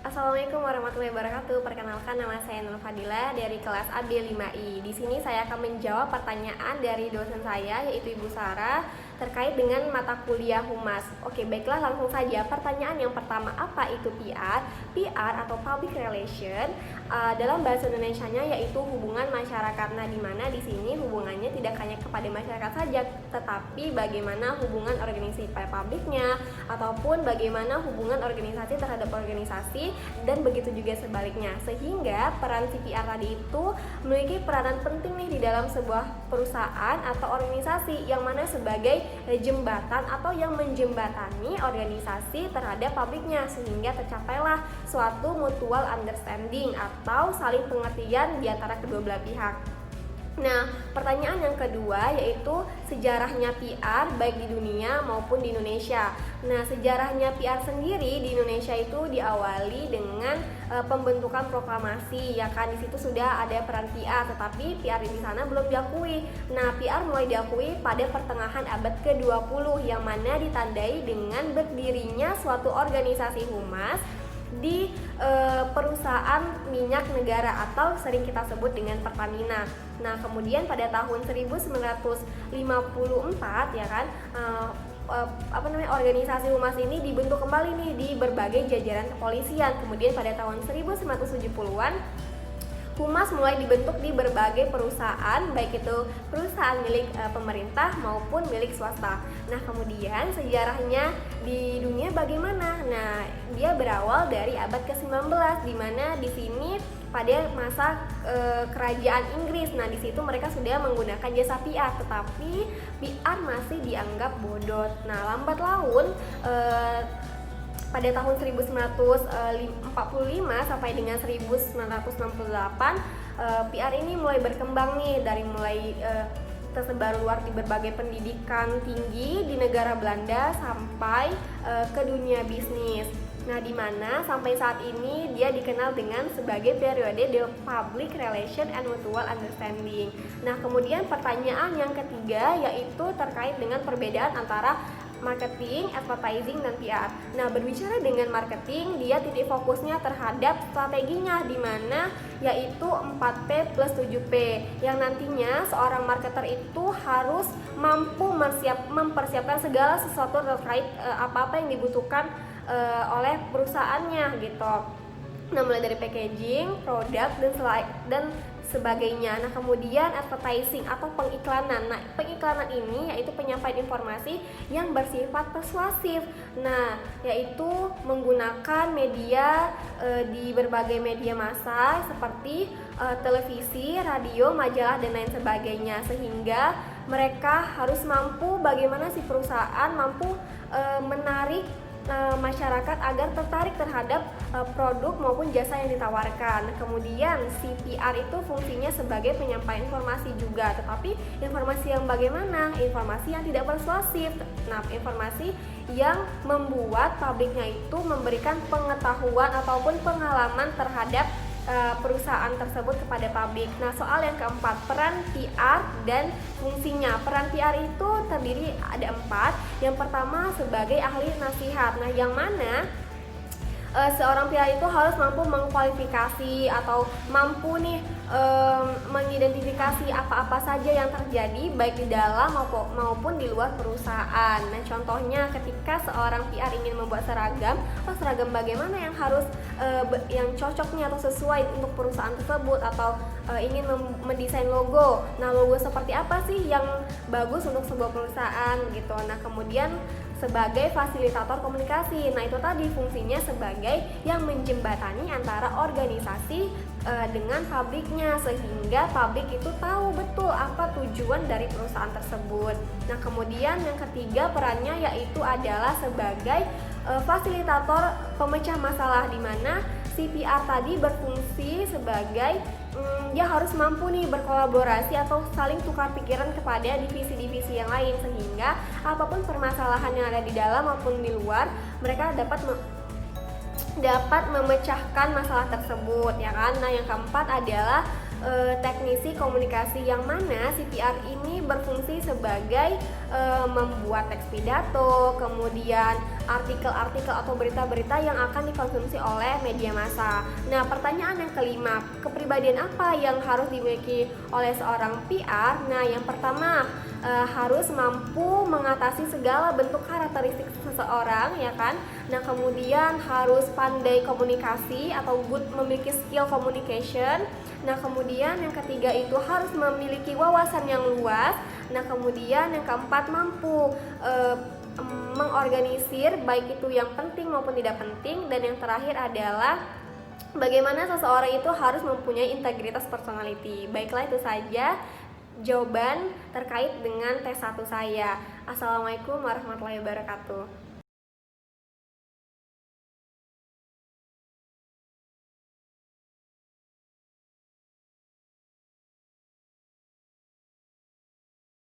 Assalamualaikum warahmatullahi wabarakatuh. Perkenalkan, nama saya Nur Fadila dari kelas AB5I. Di sini saya akan menjawab pertanyaan dari dosen saya, yaitu Ibu Sarah, terkait dengan mata kuliah Humas. Oke, baiklah, langsung saja. Pertanyaan yang pertama, apa itu PR? PR atau Public Relation dalam bahasa Indonesianya yaitu hubungan masyarakat. Nah, di mana di sini hubungannya tidak hanya kepada masyarakat saja, tetapi bagaimana hubungan organisasi publiknya ataupun bagaimana hubungan organisasi terhadap organisasi, dan begitu juga sebaliknya. Sehingga peran CPR tadi itu memiliki peranan penting nih di dalam sebuah perusahaan atau organisasi, yang mana sebagai jembatan atau yang menjembatani organisasi terhadap publiknya, sehingga tercapailah suatu mutual understanding atau saling pengertian di antara kedua belah pihak. Nah, pertanyaan yang kedua yaitu sejarahnya PR baik di dunia maupun di Indonesia. Nah, sejarahnya PR sendiri di Indonesia itu diawali dengan pembentukan proklamasi, ya kan. Di situ sudah ada peran PR, tetapi PR di sana belum diakui. Nah, PR mulai diakui pada pertengahan abad ke-20, yang mana ditandai dengan berdirinya suatu organisasi humas di perusahaan minyak negara atau sering kita sebut dengan Pertamina. Nah, kemudian pada tahun 1954, ya kan, organisasi humas ini dibentuk kembali nih di berbagai jajaran kepolisian. Kemudian pada tahun 1970-an Humas mulai dibentuk di berbagai perusahaan, baik itu perusahaan milik pemerintah maupun milik swasta. Nah, kemudian sejarahnya di dunia bagaimana? Nah, dia berawal dari abad ke-19, di mana di sini pada masa kerajaan Inggris. Nah, di situ mereka sudah menggunakan jasa PR, tetapi PR masih dianggap bodot. Nah, lambat laun pada tahun 1945 sampai dengan 1968 PR ini mulai berkembang nih, dari mulai tersebar luar di berbagai pendidikan tinggi di negara Belanda sampai ke dunia bisnis. Nah, di mana sampai saat ini dia dikenal dengan sebagai periode The Public Relation and Mutual Understanding. Nah, kemudian pertanyaan yang ketiga yaitu terkait dengan perbedaan antara marketing, advertising, dan PR. Nah, berbicara dengan marketing, dia titik fokusnya terhadap strateginya, di mana yaitu 4P plus 7P, yang nantinya seorang marketer itu harus mampu mempersiapkan segala sesuatu terkait apa-apa yang dibutuhkan oleh perusahaannya gitu. Nah, mulai dari packaging, produk, dan sebagainya. Nah, kemudian advertising atau pengiklanan. Nah, pengiklanan ini yaitu penyampaian informasi yang bersifat persuasif. Nah, yaitu menggunakan media di berbagai media massa seperti televisi, radio, majalah, dan lain sebagainya, sehingga mereka harus mampu bagaimana si perusahaan mampu menarik masyarakat agar tertarik terhadap produk maupun jasa yang ditawarkan. Kemudian CPR itu fungsinya sebagai penyampaian informasi juga, tetapi informasi yang bagaimana? Informasi yang tidak persuasif. Nah, informasi yang membuat publiknya itu memberikan pengetahuan ataupun pengalaman terhadap perusahaan tersebut kepada publik. Nah, soal yang keempat, peran PR dan fungsinya. Peran PR itu terdiri ada 4. Yang pertama sebagai ahli nasihat. Nah, yang mana seorang PR itu harus mampu mengkualifikasi atau mampu nih mengidentifikasi apa-apa saja yang terjadi baik di dalam maupun di luar perusahaan. Nah, contohnya ketika seorang PR ingin membuat seragam, seragam bagaimana yang harus yang cocoknya atau sesuai untuk perusahaan tersebut, atau ingin mendesain logo. Nah, logo seperti apa sih yang bagus untuk sebuah perusahaan gitu. Nah, kemudian sebagai fasilitator komunikasi. Nah, itu tadi fungsinya sebagai yang menjembatani antara organisasi dengan publiknya, sehingga publik itu tahu betul apa tujuan dari perusahaan tersebut. Nah, kemudian yang ketiga perannya yaitu adalah sebagai fasilitator pemecah masalah, di mana CPR tadi berfungsi sebagai dia harus mampu nih berkolaborasi atau saling tukar pikiran kepada divisi-divisi yang lain, sehingga apapun permasalahan yang ada di dalam maupun di luar, mereka dapat memecahkan masalah tersebut, ya kan. Nah, yang keempat adalah teknisi komunikasi, yang mana si PR ini berfungsi sebagai membuat teks pidato, kemudian artikel-artikel atau berita-berita yang akan dikonsumsi oleh media massa. Nah, pertanyaan yang kelima, kepribadian apa yang harus dimiliki oleh seorang PR? Nah, yang pertama, harus mampu mengatasi segala bentuk karakteristik seseorang, ya kan. Nah, kemudian harus pandai komunikasi atau memiliki skill communication. Nah, kemudian yang ketiga itu harus memiliki wawasan yang luas. Nah, kemudian yang keempat, mampu mengorganisir baik itu yang penting maupun tidak penting. Dan yang terakhir adalah bagaimana seseorang itu harus mempunyai integritas personality. Baiklah, itu saja jawaban terkait dengan tes 1 saya. Assalamualaikum warahmatullahi wabarakatuh.